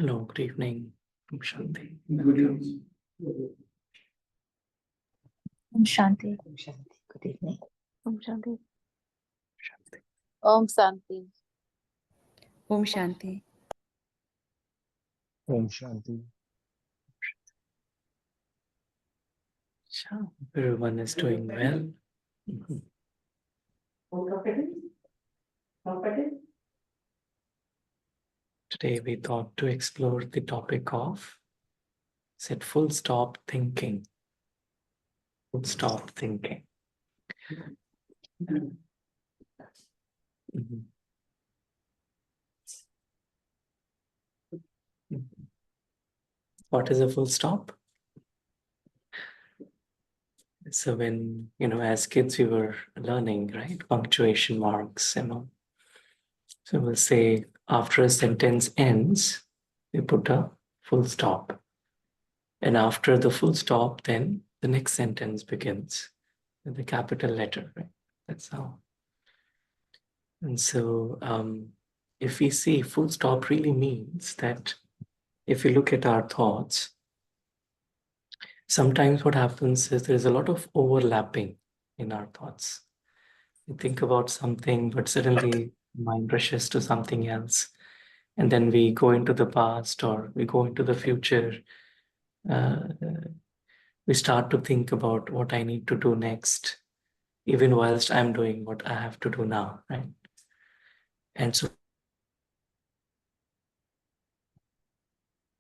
Hello, good evening. Om Shanti. Good evening. Om Shanti. Om Shanti. Good evening. Om Shanti. Shanti. Om Santi. Om Shanti. Om Shanti. Sure. Everyone is doing well. Today we thought to explore the topic of set full stop thinking. Full stop thinking. Mhm. What is a full stop? So when, as kids we were learning, right? Punctuation marks, So we'll say after a sentence ends, we put a full stop. And after the full stop, then the next sentence begins with the capital letter, right? That's how. And so if we see full stop really means that if you look at our thoughts, sometimes what happens is there's a lot of overlapping in our thoughts. We think about something, but suddenly mind rushes to something else. And then we go into the past or we go into the future. We start to think about what I need to do next, even whilst I'm doing what I have to do now, right? And so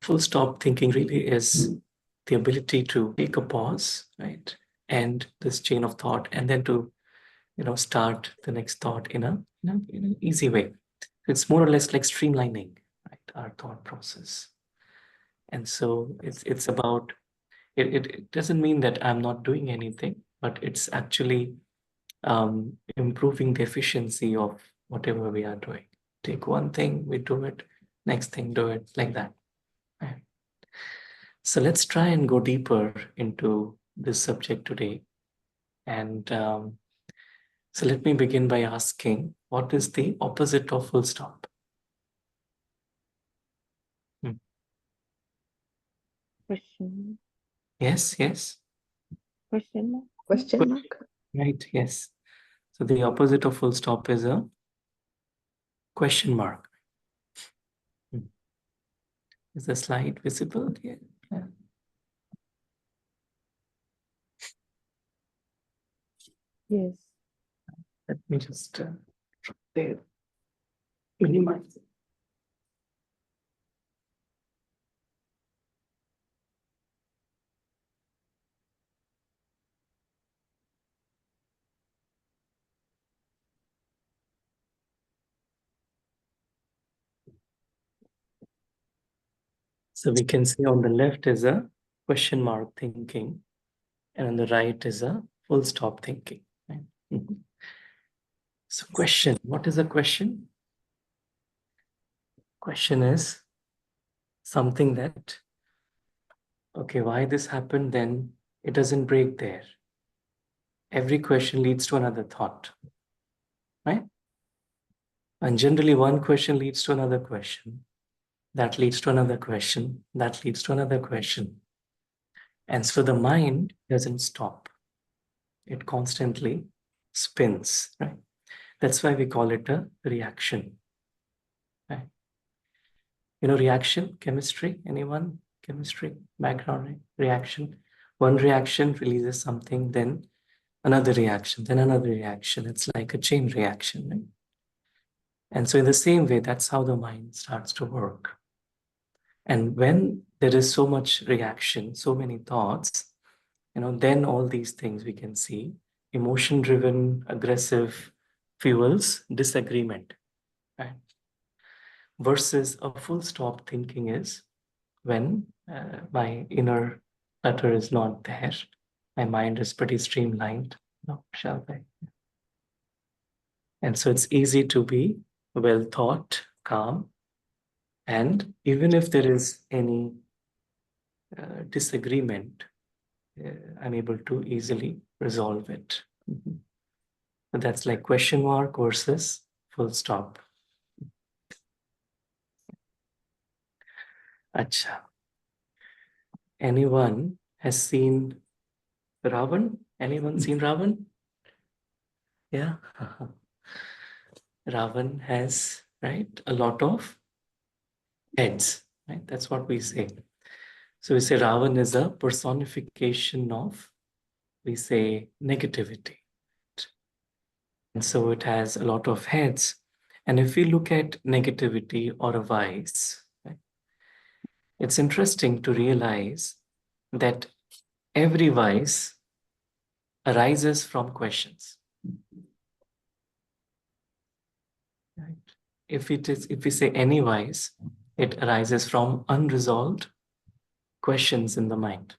full stop thinking really is the ability to take a pause, right? And this chain of thought, and then to, start the next thought in an easy way. It's more or less like streamlining, right, our thought process. And so it's about, it doesn't mean that I'm not doing anything, but it's actually improving the efficiency of whatever we are doing. Take one thing, we do it, next thing, do it, like that. Right. So let's try and go deeper into this subject today. And so let me begin by asking, what is the opposite of full stop? Question. Yes, yes. Question mark. Question mark? Right, yes. So the opposite of full stop is a question mark. Is the slide visible here? Yeah. Yes. Let me just there. Minimize it. So we can see on the left is a question mark thinking, and on the right is a full stop thinking. Right? So question, what is a question? Question is something that, okay, why this happened, then it doesn't break there. Every question leads to another thought, right? And generally one question leads to another question. That leads to another question. That leads to another question. And so the mind doesn't stop. It constantly spins, right? That's why we call it a reaction. Right? Reaction, chemistry, anyone? Chemistry background, right? Reaction. One reaction releases something, then another reaction, then another reaction. It's like a chain reaction, right? And so in the same way, that's how the mind starts to work. And when there is so much reaction, so many thoughts, then all these things we can see, emotion-driven, aggressive fuels disagreement, right? Versus a full stop thinking is when my inner clutter is not there, my mind is pretty streamlined, shall I? And so it's easy to be well thought, calm, and even if there is any disagreement, I'm able to easily resolve it. So that's like question mark versus full stop. Acha. Anyone has seen Ravan? Anyone seen Ravan? Yeah. Ravan has, right, a lot of heads, right? That's what we say. So we say Ravan is a personification of, we say, negativity. And so it has a lot of heads. And if we look at negativity or a vice, right, it's interesting to realize that every vice arises from questions. Right? If we say any vice, it arises from unresolved questions in the mind.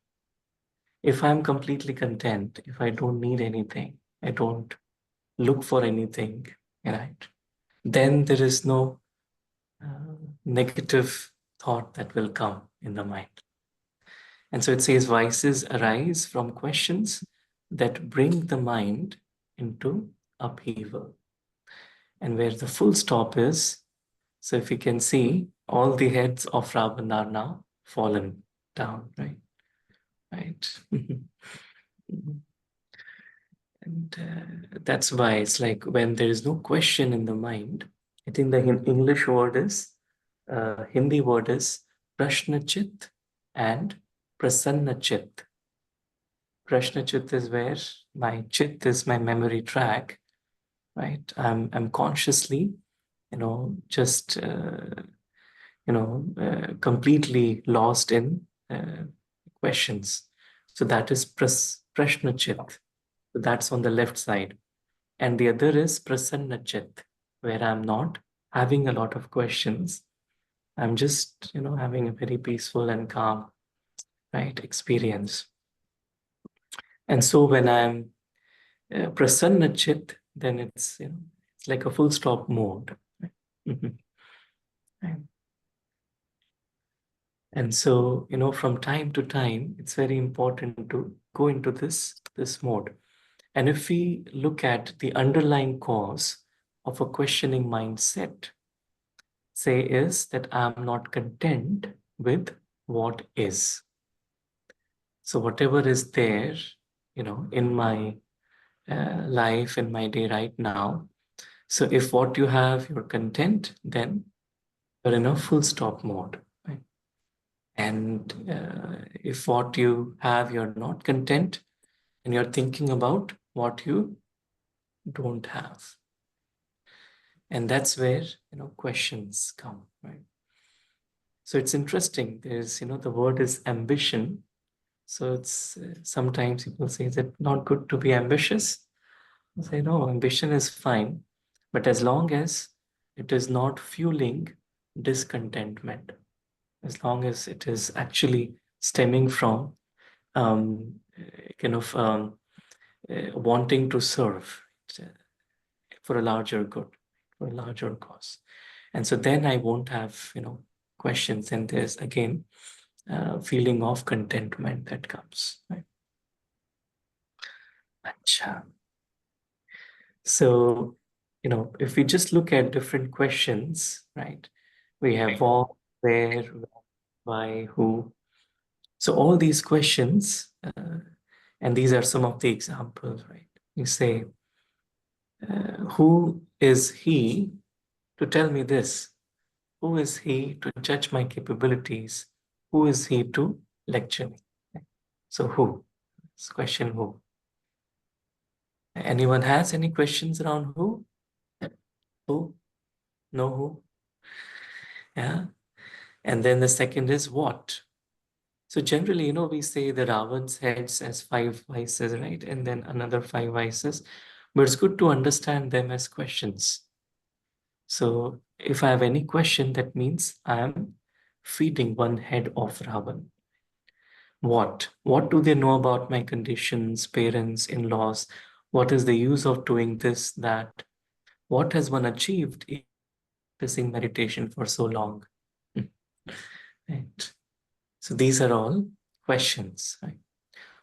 If I'm completely content, if I don't need anything, I don't look for anything, right, then there is no negative thought that will come in the mind. And so it says vices arise from questions that bring the mind into upheaval. And where the full stop is, so if you can see, all the heads of Ravan are now fallen down, right? Right. And that's why it's like when there is no question in the mind, I think the English word is, Hindi word is Prashnachit and Prasannachit. Prashnachit is where my chit is my memory track, right? I'm consciously, just, completely lost in questions. So that is Prashnachit. So that's on the left side. And the other is Prasannachit, where I'm not having a lot of questions. I'm just, having a very peaceful and calm, right, experience. And so when I'm Prasannachit, then it's, it's like a full stop mode. Right? Right. And so, from time to time, it's very important to go into this mode. And if we look at the underlying cause of a questioning mindset, say is that I'm not content with what is. So whatever is there, in my life, in my day right now. So if what you have, you're content, then you're in a full stop mode. Right? And if what you have, you're not content, and you're thinking about what you don't have. And that's where, questions come, right? So it's interesting. There's, the word is ambition. So it's sometimes people say, is it not good to be ambitious? I say, no, ambition is fine, but as long as it is not fueling discontentment, as long as it is actually stemming from kind of wanting to serve for a larger good, for a larger cause. And so then I won't have, questions. And there's again, feeling of contentment that comes. Right? Acha. So, if we just look at different questions, right? We have what, where, why, who. So all these questions, and these are some of the examples, right? You say, who is he to tell me this? Who is he to judge my capabilities? Who is he to lecture me? So who? It's question who. Anyone has any questions around who? Who? No who? Yeah. And then the second is what? So generally, we say the Ravan's heads as 5 vices, right? And then another 5 vices. But it's good to understand them as questions. So if I have any question, that means I am feeding one head of Ravan. What? What do they know about my conditions, parents, in-laws? What is the use of doing this, that? What has one achieved in practicing meditation for so long? Right. So these are all questions. Right?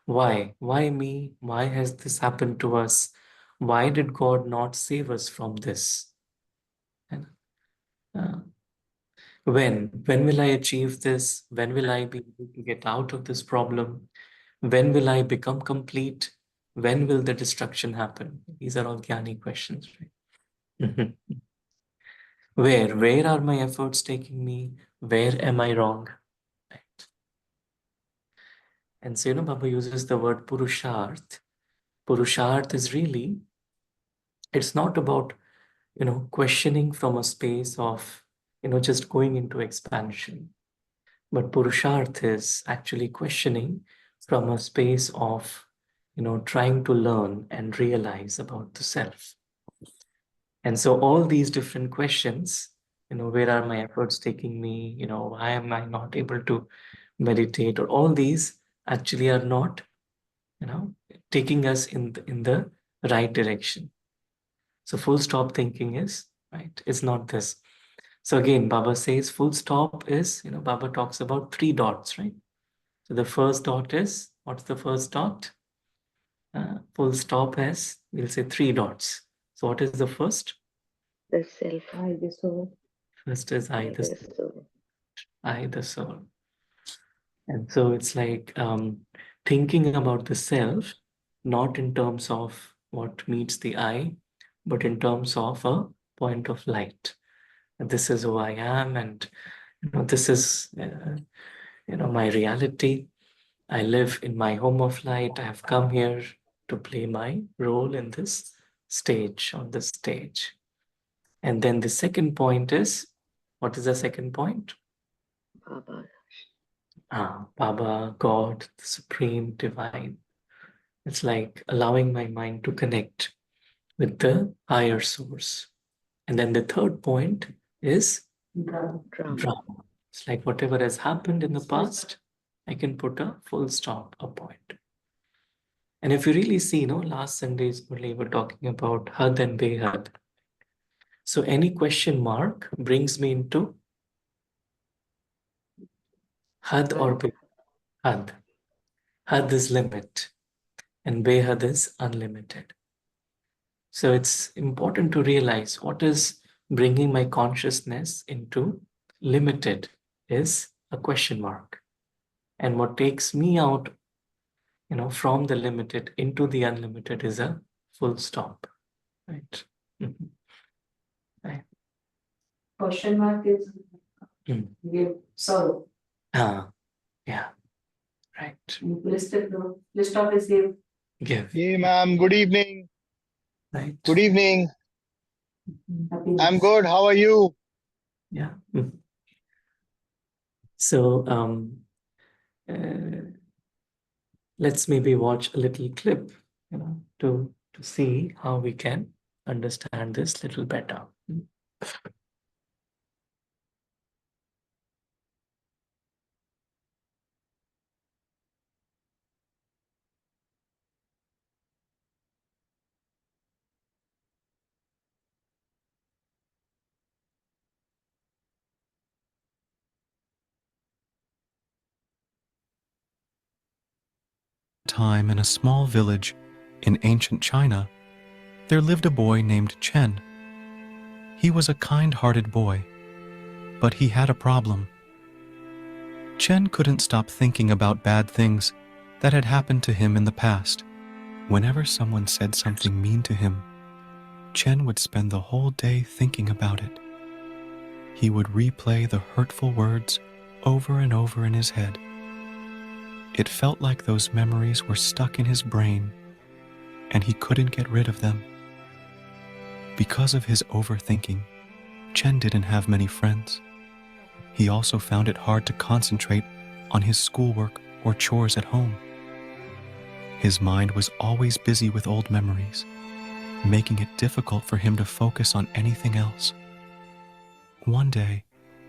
Why? Why me? Why has this happened to us? Why did God not save us from this? And, When will I achieve this? When will I be able to get out of this problem? When will I become complete? When will the destruction happen? These are all Jnani questions, right? Where are my efforts taking me? Where am I wrong? Right. And so, Baba uses the word Purusharth. Purusharth is really, it's not about, questioning from a space of, just going into expansion. But Purusharth is actually questioning from a space of, trying to learn and realize about the self. And so all these different questions, where are my efforts taking me? Why am I not able to meditate? Or all these actually are not, taking us in the right direction. So full stop thinking is, right, it's not this. So again, Baba says full stop is, Baba talks about 3 dots, right? So the first dot is, what's the first dot? Full stop has, we'll say 3 dots. So what is the first? The self. I, the soul. First is I, the The soul. I, the soul. And so it's like thinking about the self, not in terms of what meets the eye, but in terms of a point of light. And this is who I am, and this is my reality. I live in my home of light. I have come here to play my role in this stage, on this stage. And then the second point is, what is the second point? Baba. Baba, God, the Supreme Divine. It's like allowing my mind to connect with the higher source. And then the third point is Drama. drama. It's like whatever has happened in the past, I can put a full stop, a point. And if you really see, last Sunday's we were talking about Had and Behad. So any question mark brings me into Had or Behad. Had. Had is limit and Behad is unlimited. So it's important to realize what is bringing my consciousness into limited is a question mark. And what takes me out, from the limited into the unlimited is a full stop, right? Right. Question mark is give sorrow. Yeah, right. List of is give. Give, Hey, ma'am. Good evening. right? Good evening. Happiness. I'm good. How are you? Yeah. So let's maybe watch a little clip, to see how we can understand this little better. Time in a small village in ancient China, there lived a boy named Chen. He was a kind-hearted boy, but he had a problem. Chen couldn't stop thinking about bad things that had happened to him in the past. Whenever someone said something mean to him, Chen would spend the whole day thinking about it. He would replay the hurtful words over and over in his head. It felt like those memories were stuck in his brain, and he couldn't get rid of them. Because of his overthinking, Chen didn't have many friends. He also found it hard to concentrate on his schoolwork or chores at home. His mind was always busy with old memories, making it difficult for him to focus on anything else. One day,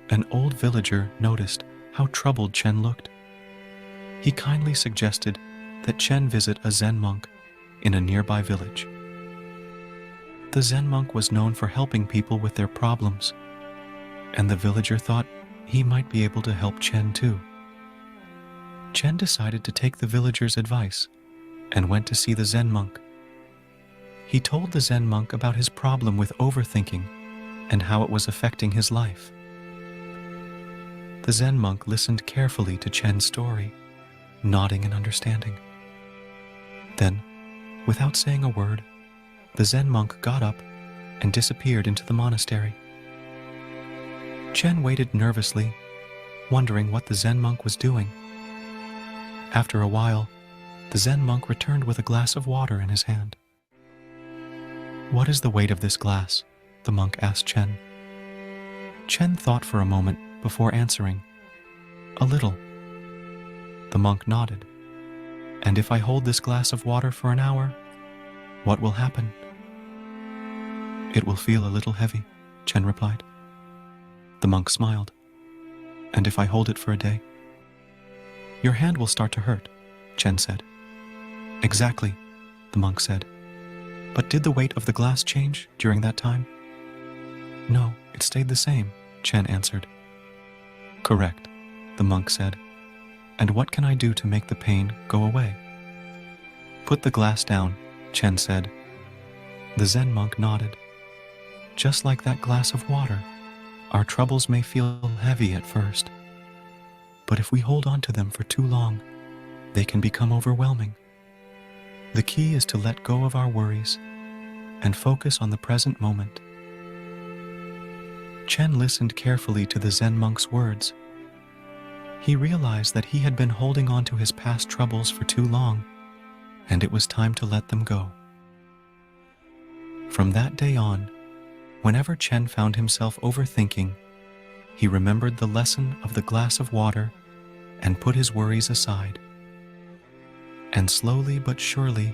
an old villager noticed how troubled Chen looked. He kindly suggested that Chen visit a Zen monk in a nearby village. The Zen monk was known for helping people with their problems, and the villager thought he might be able to help Chen too. Chen decided to take the villager's advice and went to see the Zen monk. He told the Zen monk about his problem with overthinking and how it was affecting his life. The Zen monk listened carefully to Chen's story, nodding in understanding. Then, without saying a word, the Zen monk got up and disappeared into the monastery. Chen waited nervously, wondering what the Zen monk was doing. After a while, the Zen monk returned with a glass of water in his hand. "What is the weight of this glass?" the monk asked Chen. Chen thought for a moment before answering. "A little." The monk nodded. "And if I hold this glass of water for an hour, what will happen?" "It will feel a little heavy," Chen replied. The monk smiled. "And if I hold it for a day?" "Your hand will start to hurt," Chen said. "Exactly," the monk said. "But did the weight of the glass change during that time?" "No, it stayed the same," Chen answered. "Correct," the monk said. "And what can I do to make the pain go away?" "Put the glass down," Chen said. The Zen monk nodded. "Just like that glass of water, our troubles may feel heavy at first. But if we hold on to them for too long, they can become overwhelming. The key is to let go of our worries and focus on the present moment." Chen listened carefully to the Zen monk's words. He realized that he had been holding on to his past troubles for too long, and it was time to let them go. From that day on, whenever Chen found himself overthinking, he remembered the lesson of the glass of water and put his worries aside. And slowly but surely,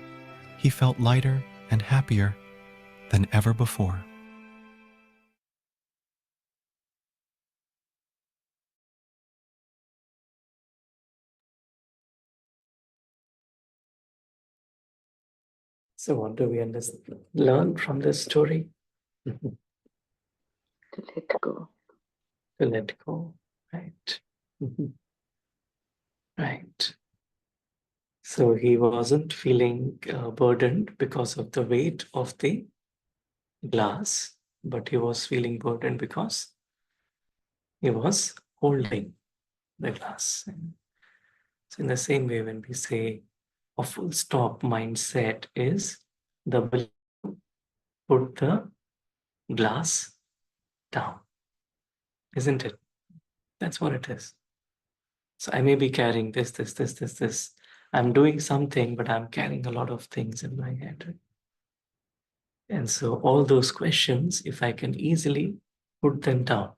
he felt lighter and happier than ever before. So what do we learn from this story? To To let go. let go, right? Right. So he wasn't feeling burdened because of the weight of the glass, but he was feeling burdened because he was holding the glass. So in the same way, when we say a full stop mindset is the ability to put the glass down, isn't it? That's what it is. So I may be carrying this. I'm doing something, but I'm carrying a lot of things in my head. And so all those questions, if I can easily put them down,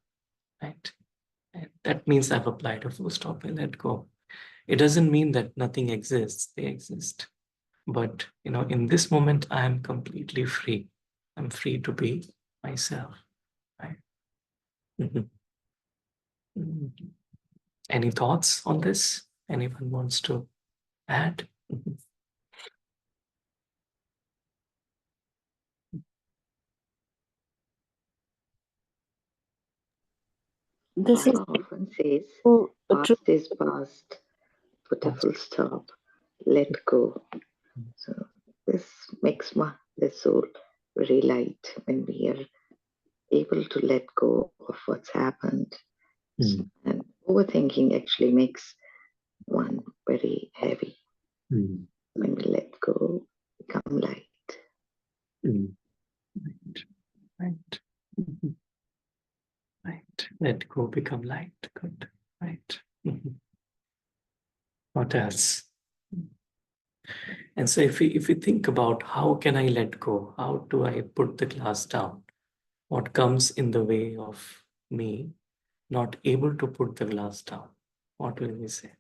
right? And that means I've applied a full stop and let go. It doesn't mean that nothing exists, they exist. But in this moment, I am completely free. I'm free to be myself, right? Any thoughts on this? Anyone wants to add? This is Baba often says, so past is past, put a full stop, let go. So this makes the soul very light when we are able to let go of what's happened. And overthinking actually makes one very heavy. When we let go, become light. Right. Right. Let go, become light. Good. Right. What else? And so if we think about how can I let go? How do I put the glass down? What comes in the way of me not able to put the glass down? What will we say?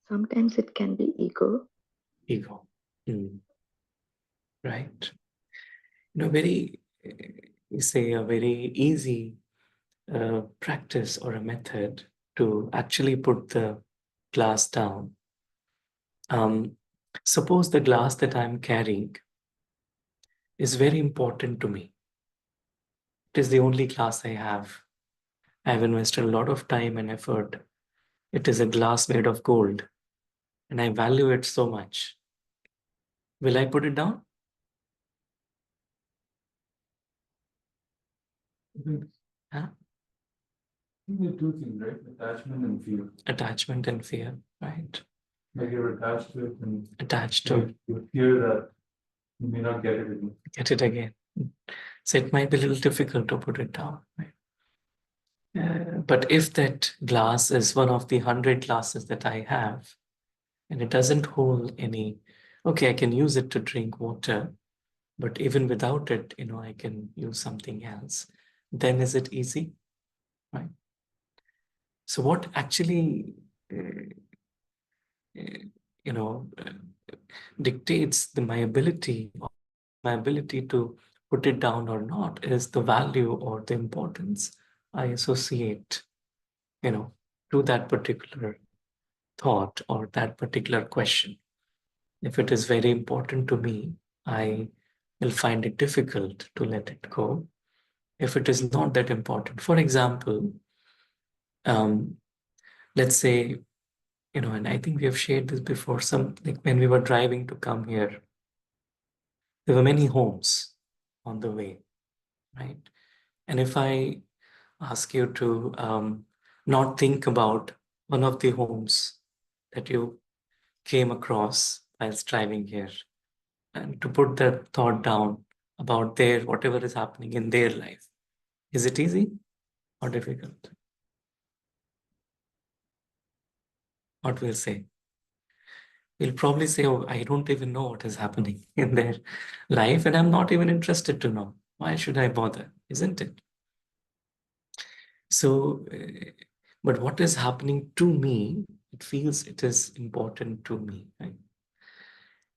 Sometimes it can be ego. Ego. Right. We say a very easy practice or a method to actually put the glass down. Suppose the glass that I'm carrying is very important to me. It is the only glass I have. I've invested a lot of time and effort. It is a glass made of gold, and I value it so much. Will I put it down? Huh? The two things, right? Attachment and fear. Attachment and fear, right? Like you're attached to it and Attached to you fear that you may not get it again. get it again. So it might be a little difficult to put it down, right? But if that glass is one of the 100 glasses that I have, and it doesn't hold any, okay, I can use it to drink water, but even without it, I can use something else. Then is it easy, right? So what actually, dictates my ability to put it down or not is the value or the importance I associate, to that particular thought or that particular question. If it is very important to me, I will find it difficult to let it go. If it is not that important, for example, let's say, and I think we have shared this before, like when we were driving to come here, there were many homes on the way, right? And if I ask you to not think about one of the homes that you came across whilst driving here, and to put that thought down about whatever is happening in their life, is it easy or difficult? What we'll say? We'll probably say, oh, I don't even know what is happening in their life, and I'm not even interested to know. Why should I bother? Isn't it? So, but what is happening to me, it feels it is important to me, right?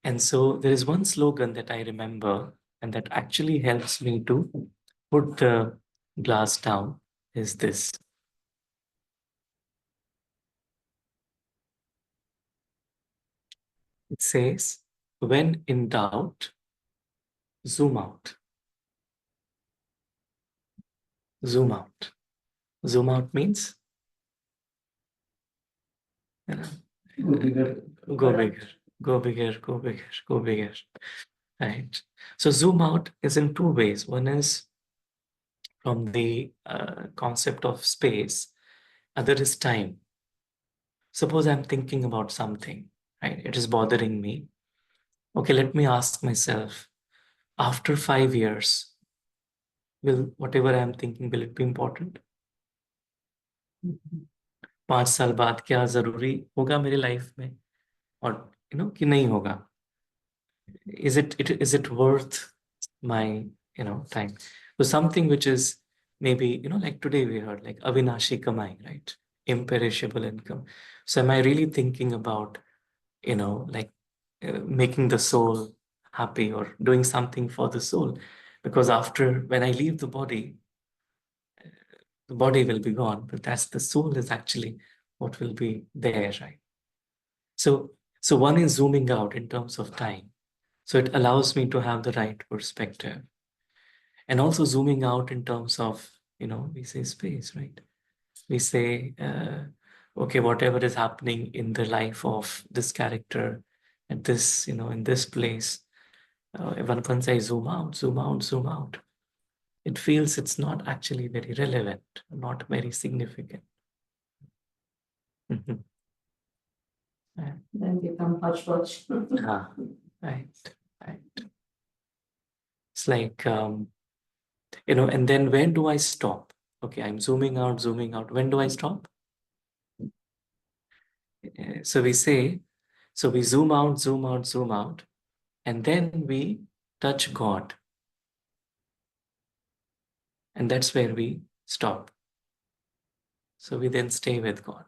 And so there is one slogan that I remember, and that actually helps me to put the glass down, is this. It says, when in doubt, zoom out. Zoom out. Zoom out means go bigger, go bigger, go bigger, go bigger, go bigger. Right. So zoom out is in two ways. One is from the concept of space. Other is time. Suppose I'm thinking about something, right? It is bothering me. Okay, let me ask myself, after 5 years, will whatever I'm thinking, will it be important? 5 साल बाद क्या जरूरी होगा मेरे life में, और कि नहीं होगा? Is it worth my time? So something which is maybe like today we heard like Avinashi Kamai, right? Imperishable income. So am I really thinking about like making the soul happy or doing something for the soul? Because when I leave the body will be gone, but that's the soul is actually what will be there, right? So one is zooming out in terms of time. So it allows me to have the right perspective. And also zooming out in terms of, we say space, right? We say, okay, whatever is happening in the life of this character at this, in this place, once I zoom out, zoom out, zoom out, it feels it's not actually very relevant, not very significant. Then become hodgepodge. Right. It's like, and then when do I stop? Okay, I'm zooming out. When do I stop? So we say, we zoom out, and then we touch God. And that's where we stop. So we then stay with God.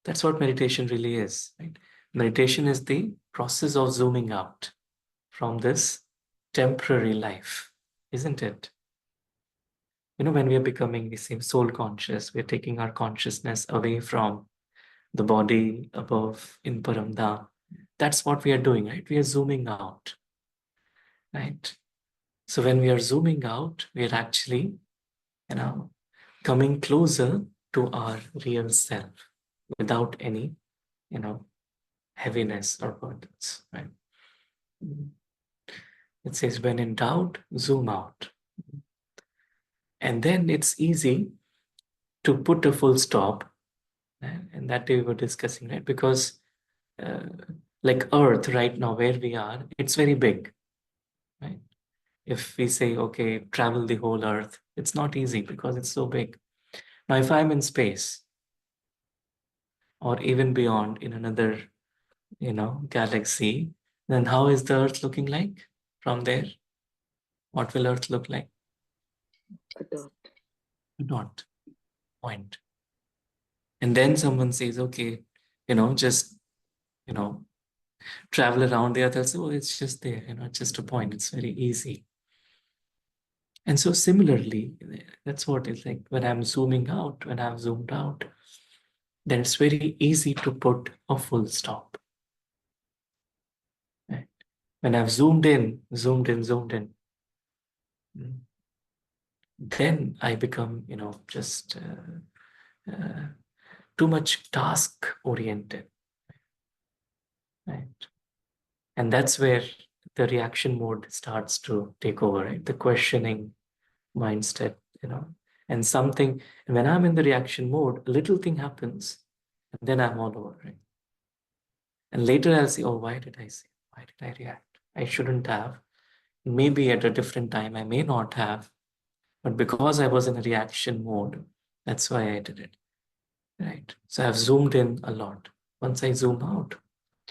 That's what meditation really is, right? Meditation is the process of zooming out from this temporary life, isn't it? When we are becoming, we say, soul conscious, we're taking our consciousness away from the body above in Paramdham. That's what we are doing, right? We are zooming out, right? So when we are zooming out, we are actually, coming closer to our real self without any, heaviness or burdens, right? It says, when in doubt, zoom out. And then it's easy to put a full stop. And that we were discussing, right? Because like Earth right now, where we are, it's very big, right? If we say, okay, travel the whole Earth, it's not easy because it's so big. Now, if I'm in space or even beyond in another, galaxy, then how is the Earth looking like from there? What will Earth look like? A dot. Not point. And then someone says, okay, just, travel around the Earth. I'll say, oh, it's just there, it's just a point. It's very easy. And so similarly, that's what it's like when I'm zooming out, when I've zoomed out, then it's very easy to put a full stop. Right? When I've zoomed in, then I become, just too much task oriented. Right? And that's where the reaction mode starts to take over, right? The questioning mindset, and when I'm in the reaction mode, a little thing happens, and then I'm all over, right? And later I'll say, oh, why did I react? I shouldn't have. Maybe at a different time I may not have, but because I was in a reaction mode, that's why I did it, right? So I've zoomed in a lot. Once I zoom out,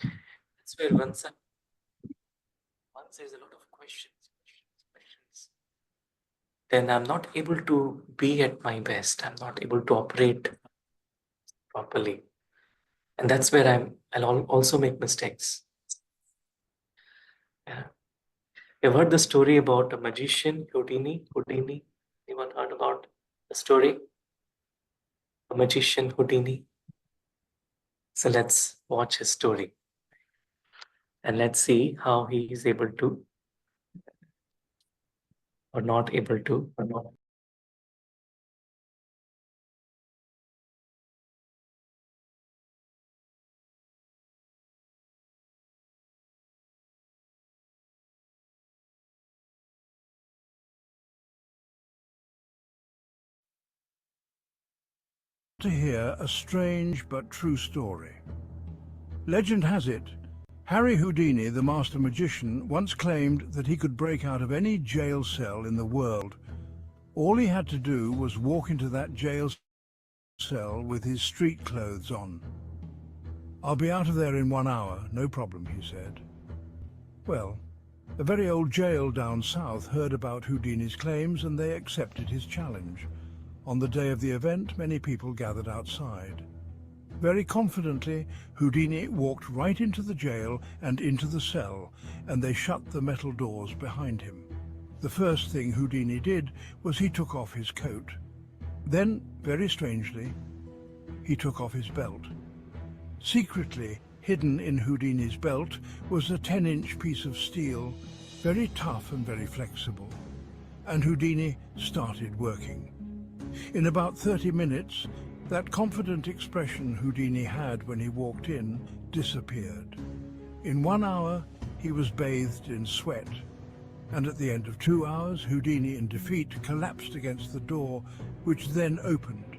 that's where once there's a lot of questions, then I'm not able to be at my best. I'm not able to operate properly. And that's where I'll also make mistakes. Yeah. You've heard the story about a magician, Houdini? Anyone heard about the story? A magician, Houdini? So let's watch his story. And let's see how he is able to or not able to or not. To hear a strange but true story. Legend has it, Harry Houdini, the master magician, once claimed that he could break out of any jail cell in the world. All he had to do was walk into that jail cell with his street clothes on. "I'll be out of there in 1 hour, no problem," he said. Well, a very old jail down south heard about Houdini's claims and they accepted his challenge. On the day of the event, many people gathered outside. Very confidently, Houdini walked right into the jail and into the cell, and they shut the metal doors behind him. The first thing Houdini did was he took off his coat. Then, very strangely, he took off his belt. Secretly, hidden in Houdini's belt was a 10-inch piece of steel, very tough and very flexible. And Houdini started working. In about 30 minutes, that confident expression Houdini had when he walked in disappeared. In 1 hour, he was bathed in sweat. And at the end of 2 hours, Houdini, in defeat, collapsed against the door, which then opened.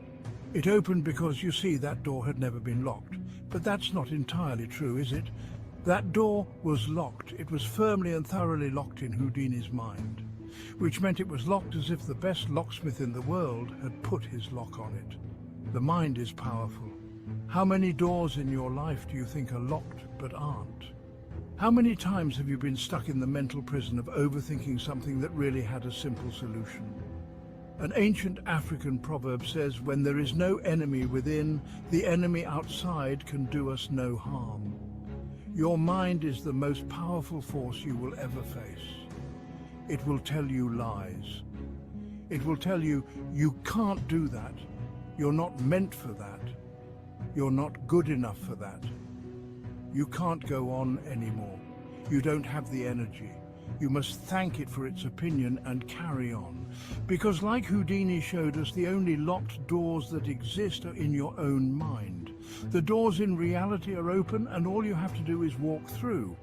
It opened because, you see, that door had never been locked. But that's not entirely true, is it? That door was locked. It was firmly and thoroughly locked in Houdini's mind, which meant it was locked as if the best locksmith in the world had put his lock on it. The mind is powerful. How many doors in your life do you think are locked but aren't? How many times have you been stuck in the mental prison of overthinking something that really had a simple solution? An ancient African proverb says, "When there is no enemy within, the enemy outside can do us no harm." Your mind is the most powerful force you will ever face. It will tell you lies. It will tell you, you can't do that. You're not meant for that. You're not good enough for that. You can't go on anymore. You don't have the energy. You must thank it for its opinion and carry on. Because like Houdini showed us, the only locked doors that exist are in your own mind. The doors in reality are open and all you have to do is walk through.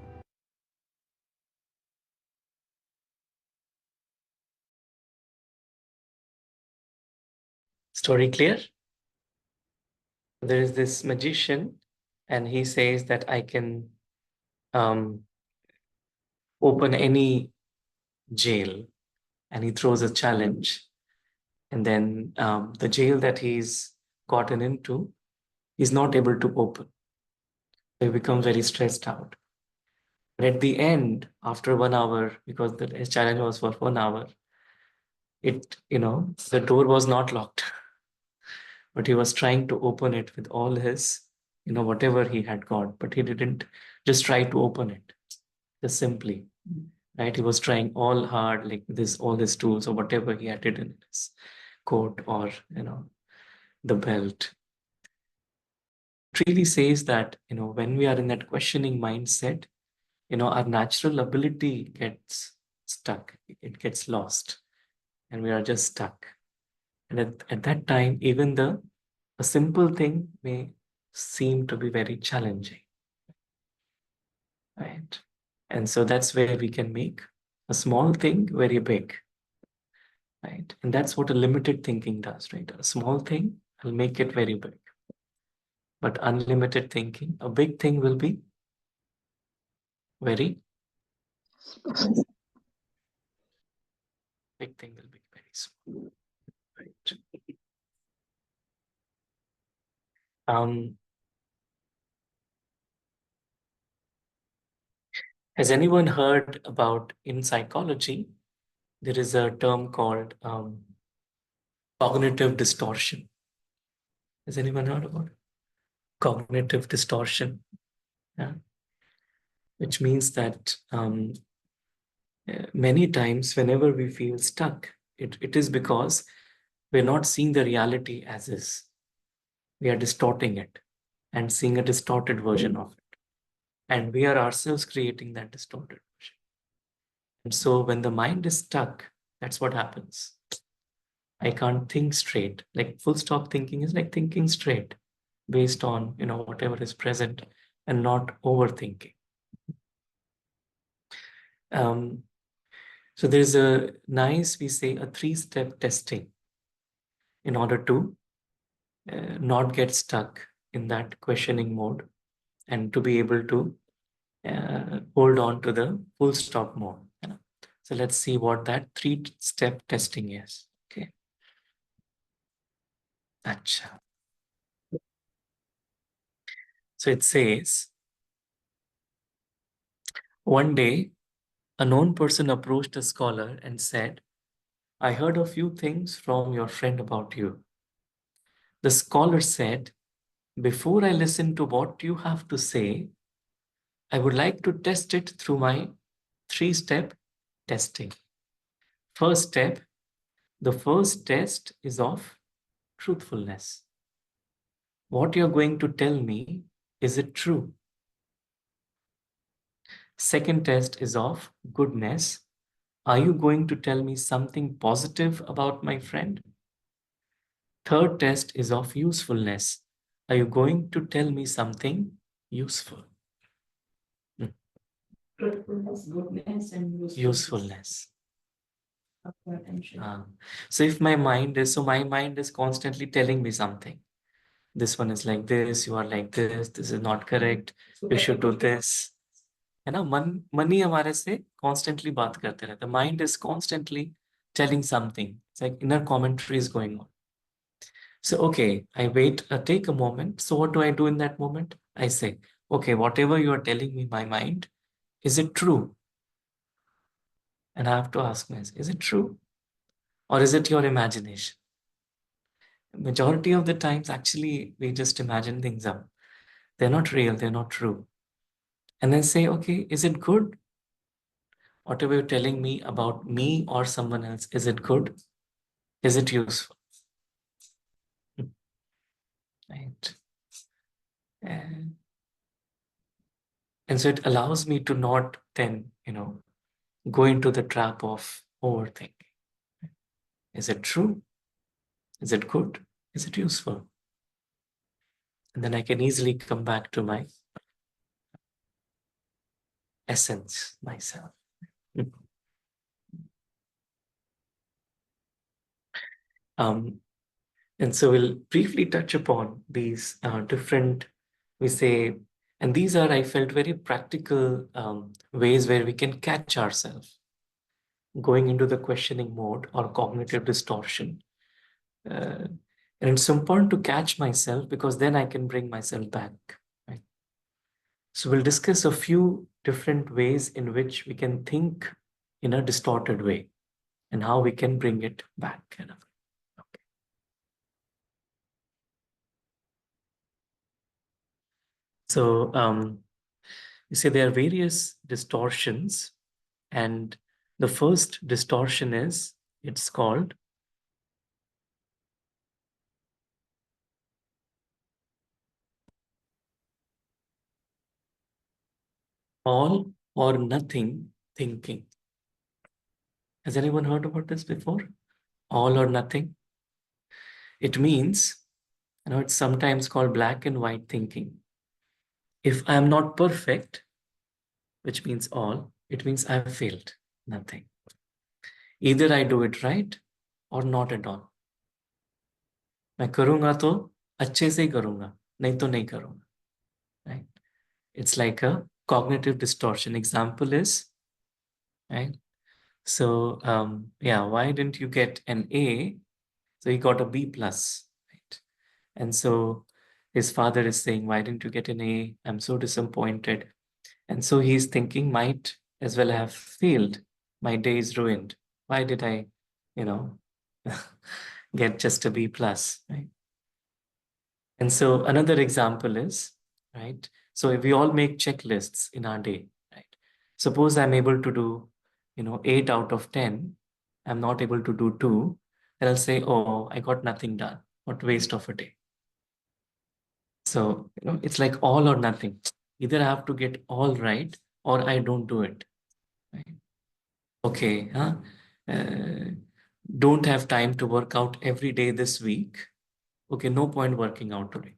Story clear? There is this magician, and he says that I can open any jail, and he throws a challenge. And then the jail that he's gotten into, he's not able to open. He becomes very stressed out. But at the end, after 1 hour, because his challenge was for 1 hour, the door was not locked, but he was trying to open it with all his, whatever he had got, but he didn't just try to open it, just simply, right? He was trying all hard, like all his tools or whatever he had in his coat or, the belt. It really says that, when we are in that questioning mindset, our natural ability gets stuck, it gets lost, and we are just stuck. And at that time, even a simple thing may seem to be very challenging, right? And so that's where we can make a small thing very big, right? And that's what a limited thinking does, right? A small thing will make it very big. But unlimited thinking, a big thing will be very big thing will be very small, right? Has anyone heard about, in psychology, there is a term called cognitive distortion? Has anyone heard about it? Cognitive distortion, yeah? Which means that many times whenever we feel stuck, it is because we're not seeing the reality as is. We are distorting it and seeing a distorted version of it. And we are ourselves creating that distorted version. And so when the mind is stuck, that's what happens. I can't think straight. Like full stop thinking is like thinking straight based on, whatever is present and not overthinking. So there's a nice, we say, a 3-step testing in order to not get stuck in that questioning mode and to be able to hold on to the full stop mode. So let's see what that 3-step testing is. Okay. Acha. So it says, one day, a known person approached a scholar and said, I heard a few things from your friend about you. The scholar said, before I listen to what you have to say, I would like to test it through my 3-step testing. First step, the first test is of truthfulness. What you're going to tell me, is it true? Second test is of goodness. Are you going to tell me something positive about my friend? Third test is of usefulness. Are you going to tell me something useful? Truthfulness, goodness, and Usefulness. attention. So if my mind is constantly telling me something. This one is like this, you are like this is not correct, you should do this. है ना, मन ही हमारे से constantly बात करते रहता है. Mind is constantly telling something. It's like inner commentary is going on. So, okay, I wait, take a moment. So what do I do in that moment? I say, okay, whatever you are telling me, my mind, is it true? And I have to ask myself, is it true? Or is it your imagination? Majority of the times, actually, we just imagine things up. They're not real, they're not true. And then say, okay, is it good? Whatever you're telling me about me or someone else, is it good? Is it useful? Right? And so it allows me to not then, go into the trap of overthinking. Is it true? Is it good? Is it useful? And then I can easily come back to my essence, myself. And so we'll briefly touch upon these different, we say, and these are, I felt, very practical ways where we can catch ourselves going into the questioning mode or cognitive distortion. And it's important to catch myself because then I can bring myself back. Right? So we'll discuss a few different ways in which we can think in a distorted way and how we can bring it back. Kind of. Okay. So you see there are various distortions, and the first distortion is, it's called all or nothing thinking. Has anyone heard about this before? All or nothing? It means, it's sometimes called black and white thinking. If I am not perfect, which means all, it means I have failed, nothing. Either I do it right or not at all. मैं करूँगा तो अच्छे से ही करूँगा, नहीं तो नहीं करूँगा. Right? It's like a cognitive distortion. Example is, right? So yeah, why didn't you get an A? So he got a B plus, right? And so his father is saying, why didn't you get an A? I'm so disappointed. And so he's thinking, might as well have failed. My day is ruined. Why did I, get just a B plus, right? And so another example is, right? So if we all make checklists in our day, right? Suppose I'm able to do, 8 out of 10, I'm not able to do 2, then I'll say, oh, I got nothing done. What waste of a day. So, it's like all or nothing. Either I have to get all right or I don't do it. Right? Okay, don't have time to work out every day this week. Okay, no point working out today.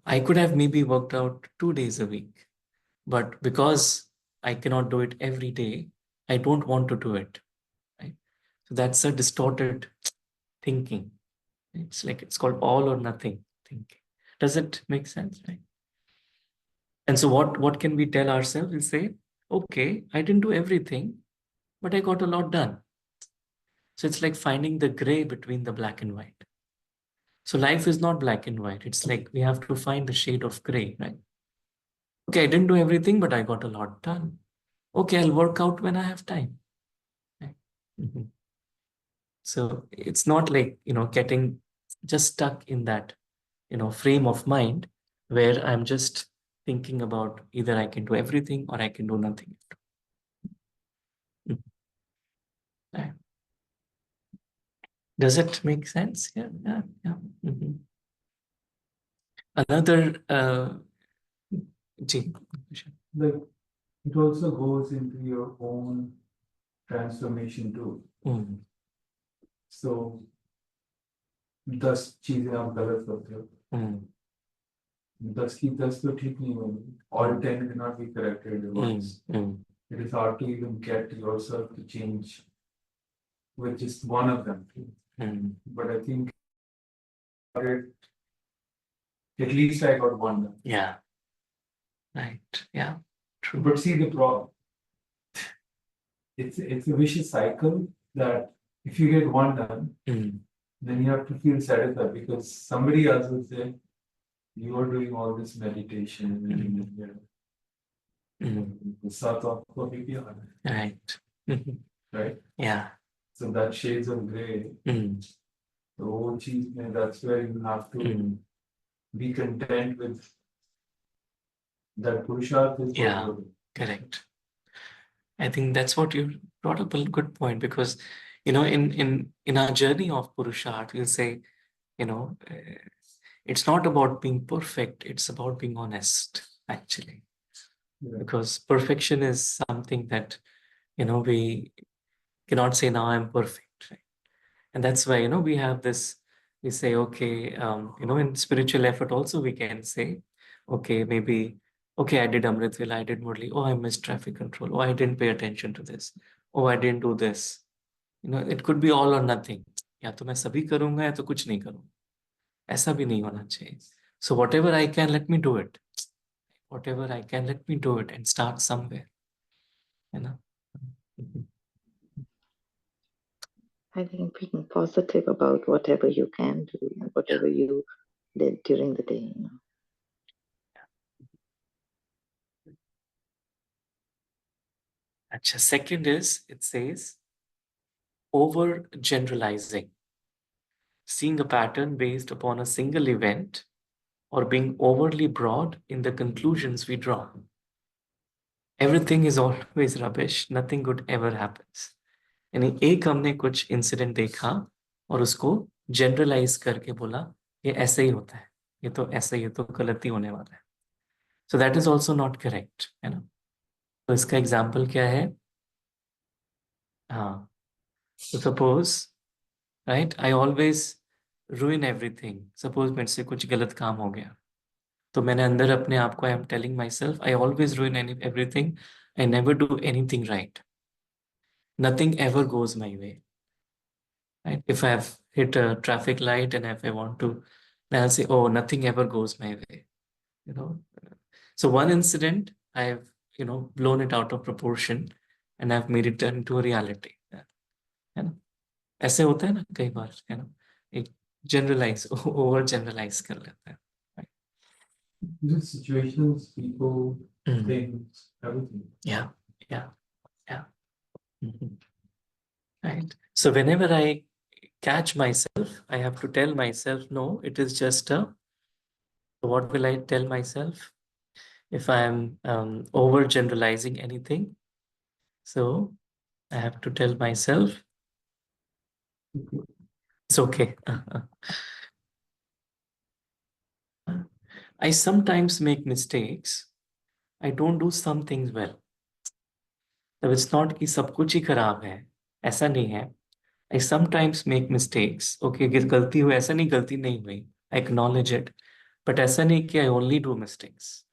I could have maybe worked out 2 days a week, but because I cannot do it every day, I don't want to do it. Right? So that's a distorted thinking. It's called all or nothing thinking. Does it make sense, right? And so what can we tell ourselves? We'll say, okay, I didn't do everything, but I got a lot done. So it's like finding the gray between the black and white. So life is not black and white. It's like we have to find the shade of gray, right? Okay, I didn't do everything, but I got a lot done. Okay, I'll work out when I have time. Right? Mm-hmm. So it's not like, getting just stuck in that, frame of mind where I'm just thinking about either I can do everything or I can do nothing. Mm-hmm. Right. Does it make sense? Yeah. Mm-hmm. Another, like it also goes into your own transformation too. Mm. So 10 चीजें आप गलत करते हो. 10 की 10 तो ठीक नहीं होगी. All 10 cannot be corrected at once. It is hard to even get yourself to change with just one of them. But I think at least I got one done. Yeah. Right. Yeah. True. But see the problem. It's a vicious cycle that if you get one done, then you have to feel satisfied because somebody else will say, you are doing all this meditation. Right. Right? Yeah. So that shades of gray, the whole cheese, that's where you have to be content with that Purusharth is Yeah, correct. I think that's what you brought up a good point because, in our journey of Purusharth, we'll say, it's not about being perfect, it's about being honest, actually. Yeah. Because perfection is something that, we cannot say now I'm perfect, right? And that's why, we have this, we say, okay, in spiritual effort also we can say, okay, maybe, okay, I did Amrit Vela, I did Murli, oh, I missed traffic control, oh, I didn't pay attention to this, oh, I didn't do this. It could be all or nothing. या तो मैं सभी करूंगा या तो कुछ नहीं करूंगा, ऐसा भी नहीं होना चाहिए. So whatever I can, let me do it. Whatever I can, let me do it and start somewhere. You know. I think being positive about whatever you can do and whatever you did during the day. Achha, second is, it says, over generalizing, seeing a pattern based upon a single event or being overly broad in the conclusions we draw. Everything is always rubbish, nothing good ever happens. यानी एक हमने कुछ incident देखा और उसको generalise करके बोला ये ऐसे ही होता है, ये तो ऐसे ही, ये तो गलती होने वाला है. So that is also not correct, है ना. तो इसका एग्जाम्पल क्या है? हाँ, तो suppose, right, I always रूइन everything. Suppose मेरे से कुछ गलत काम हो गया, तो मैंने अंदर अपने आप को, I am telling my self, I always रूइन everything, I never do anything right, nothing ever goes my way. Right? If I have hit a traffic light and if I want to, then I'll say, oh, nothing ever goes my way. You know. So one incident, I've, blown it out of proportion and I've made it into a reality. है ना? ऐसे होता है ना कई बार, है ना, एक generalize, over generalize कर लेते हैं. Right? Just situations, people, things, everything. Yeah, yeah, yeah. Right. So whenever I catch myself, I have to tell myself, no, it is just a, what will I tell myself if I am over generalizing anything? So I have to tell myself, it's okay. I sometimes make mistakes. I don't do some things well. So it's not कि सब कुछ ही खराब है, ऐसा नहीं है. I sometimes make mistakes. Okay, गलती हुई, ऐसा नहीं गलती नहीं हुई. I acknowledge it. But ऐसा नहीं कि I only do mistakes.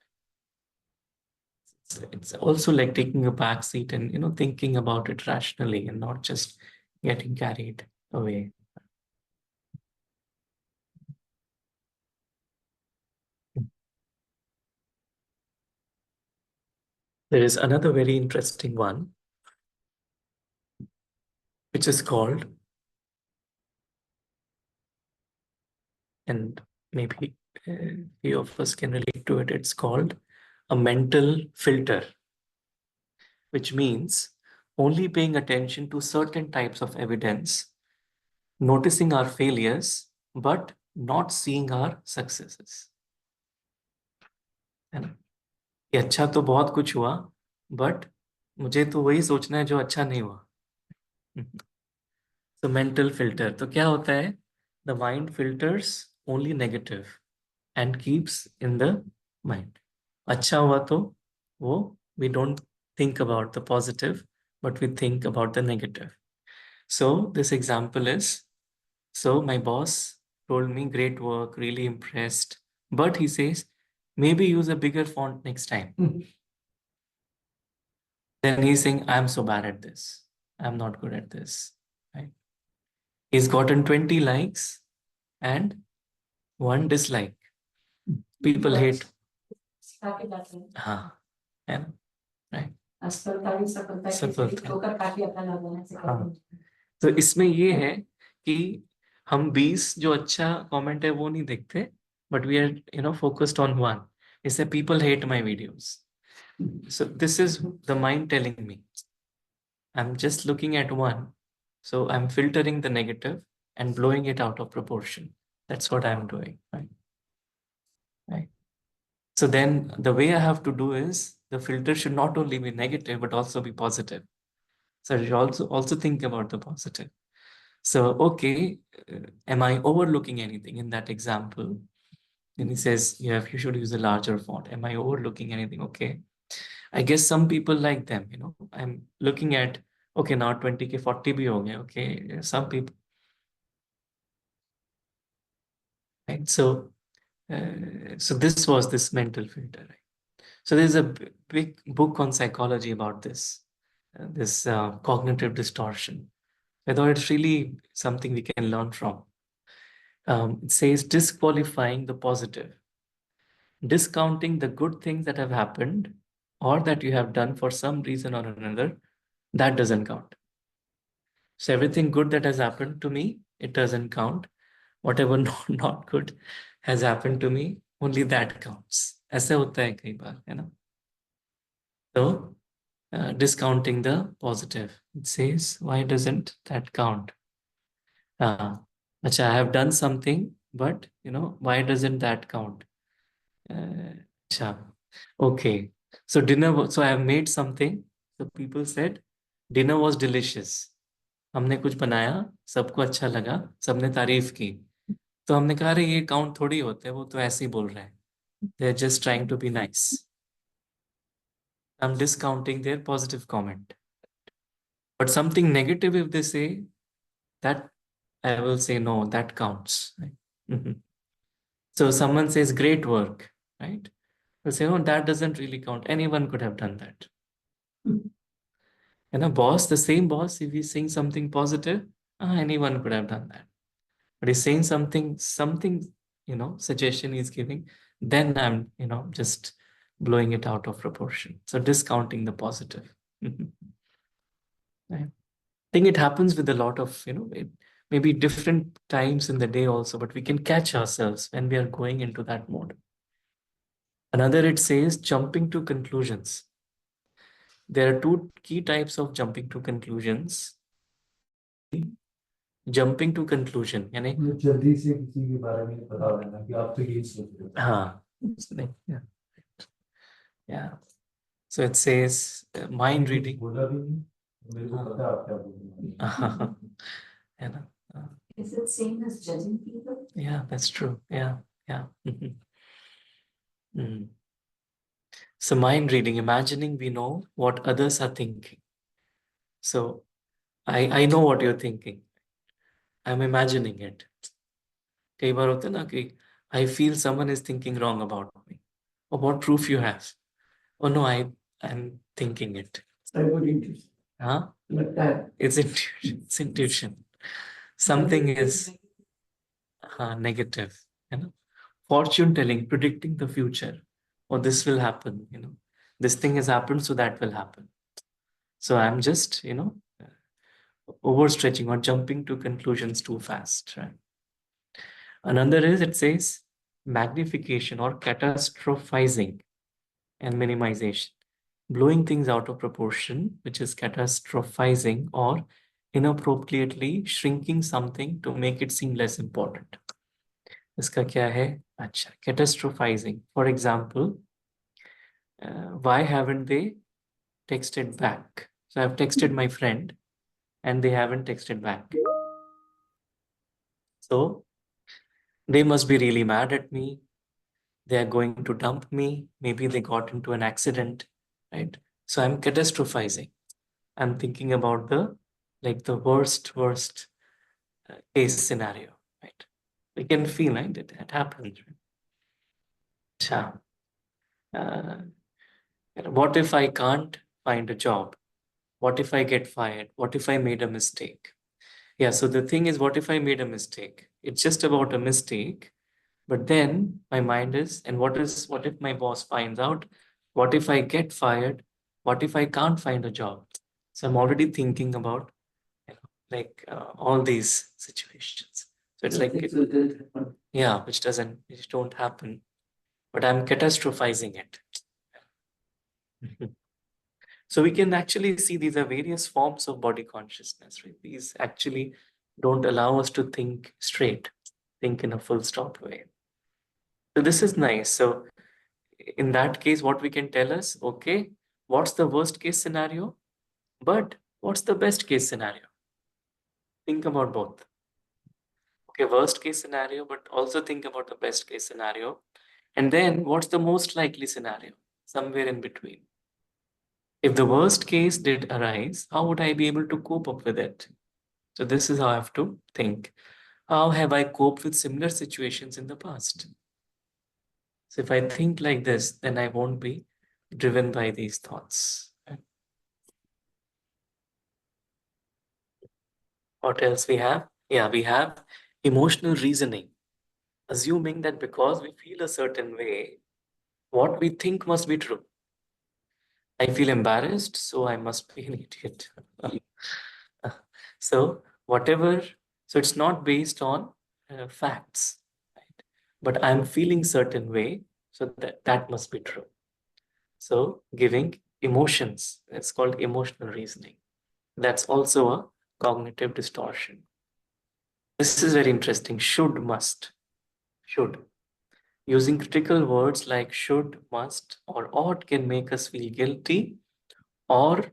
It's also like taking a back seat and, thinking about it rationally and not just getting carried away. There is another very interesting one, which is called, and maybe few of us can relate to it, it's called a mental filter, which means only paying attention to certain types of evidence, noticing our failures, but not seeing our successes. है ना? कि अच्छा तो बहुत कुछ हुआ, but मुझे तो वही सोचना है जो अच्छा नहीं हुआ. तो मेंटल फिल्टर, तो क्या होता है? The mind filters only negative and keeps in the mind. अच्छा हुआ तो वो, we don't think about the positive, but we think about the negative. So this example is, so my boss told me, great work, really impressed, but he says, maybe use a bigger font next time. Then he's saying, I'm so bad at this. I'm not good at this. Right? He's gotten 20 likes and 1 dislike. People hate. हाँ, है ना? Right? हाँ. तो इसमें ये है कि हम 20 जो अच्छा कमेंट है वो नहीं देखते, but we are focused on 1. इससे people hate my videos. So this is the mind telling me, I am just looking at 1, so I'm filtering the negative and blowing it out of proportion. That's what I'm doing. Right. So then the way I have to do is, the filter should not only be negative but also be positive. So you also think about the positive. So, okay, am I overlooking anything in that example? And he says, you should use a larger font. Am I overlooking anything? Okay. I guess some people like them, I'm looking at, okay, now 20K, 40 bhi ho gaya. Okay. Some people. Right. So this was this mental filter. Right? So there's a big book on psychology about this, cognitive distortion. whether it's really something we can learn from. It says disqualifying the positive, discounting the good things that have happened or that you have done for some reason or another, that doesn't count. So everything good that has happened to me, it doesn't count. Whatever not good has happened to me, only that counts. ऐसे होता है कई बार, है ना? So discounting the positive. It says, why doesn't that count? Acha, I have done something, but why doesn't that count? Acha. Okay. So so I have made something. So people said, dinner was delicious. हमने कुछ बनाया, सबको अच्छा लगा, सबने तारीफ की. तो हमने कहा अरे ये काउंट थोड़ी होते हैं, वो तो ऐसे ही बोल रहे हैं. They're just trying to be nice. I'm discounting their positive comment. But something negative, if they say, that I will say, no, that counts. Right? Mhm. So someone says, great work, right? We'll say, oh, that doesn't really count. Anyone could have done that. And a boss, the same boss, if he's saying something positive, anyone could have done that. But he's saying something, suggestion he's giving, then I'm, just blowing it out of proportion. So discounting the positive. Right? I think it happens with a lot of, maybe different times in the day also, but we can catch ourselves when we are going into that mode. Another, it says jumping to conclusions. There are two key types of jumping to conclusions. Jumping to conclusion, यानी जल्दी से किसी के बारे में बता देना कि आप तो यही सोच रहे हो. हाँ, yeah. So it says mind reading. बोला भी नहीं, मेरे को पता है आप क्या बोल रहे हो. Is it same as judging people? Yeah, that's true. Yeah. Mm. So mind reading, imagining we know what others are thinking. So I know what you're thinking. I'm imagining it. कई बार होता है ना कि I feel someone is thinking wrong about me. Or what proof you have? Oh no, I'm thinking it. I wouldn't. Huh? But that. It's intuition. It's intuition. Something is negative. Fortune telling, predicting the future. Or this will happen. This thing has happened, so that will happen. So I'm just, overstretching or jumping to conclusions too fast. Right? Another is, it says magnification or catastrophizing and minimization. Blowing things out of proportion, which is catastrophizing, or inappropriately shrinking something to make it seem less important. इसका क्या है? अच्छा, catastrophizing. For example, why haven't they texted back? So I've texted my friend and they haven't texted back. So they must be really mad at me. They are going to dump me. Maybe they got into an accident, right? So I'm catastrophizing. I'm thinking about the worst case scenario, right? We can feel, right? It happens. What if I can't find a job? What if I get fired? What if I made a mistake? Yeah, so the thing is, what if I made a mistake? It's just about a mistake. But then my mind is, and what if my boss finds out? What if I get fired? What if I can't find a job? So I'm already thinking about, all these situations. So it's like, which don't happen, but I'm catastrophizing it. So we can actually see these are various forms of body consciousness, right? These actually don't allow us to think straight, think in a full stop way. So this is nice. So in that case, what we can tell us, okay, what's the worst case scenario? But what's the best case scenario? Think about both. Okay, worst case scenario, but also think about the best case scenario. And then what's the most likely scenario? Somewhere in between. If the worst case did arise, how would I be able to cope up with it? So this is how I have to think. How have I coped with similar situations in the past? So if I think like this, then I won't be driven by these thoughts. What else we have? Yeah, we have emotional reasoning, assuming that because we feel a certain way, what we think must be true. I feel embarrassed, so I must be an idiot. So whatever, so it's not based on facts, right? But I'm feeling certain way, so that must be true. So giving emotions, it's called emotional reasoning. That's also a cognitive distortion. This is very interesting. Should, must, should. Using critical words like should, must, or ought can make us feel guilty or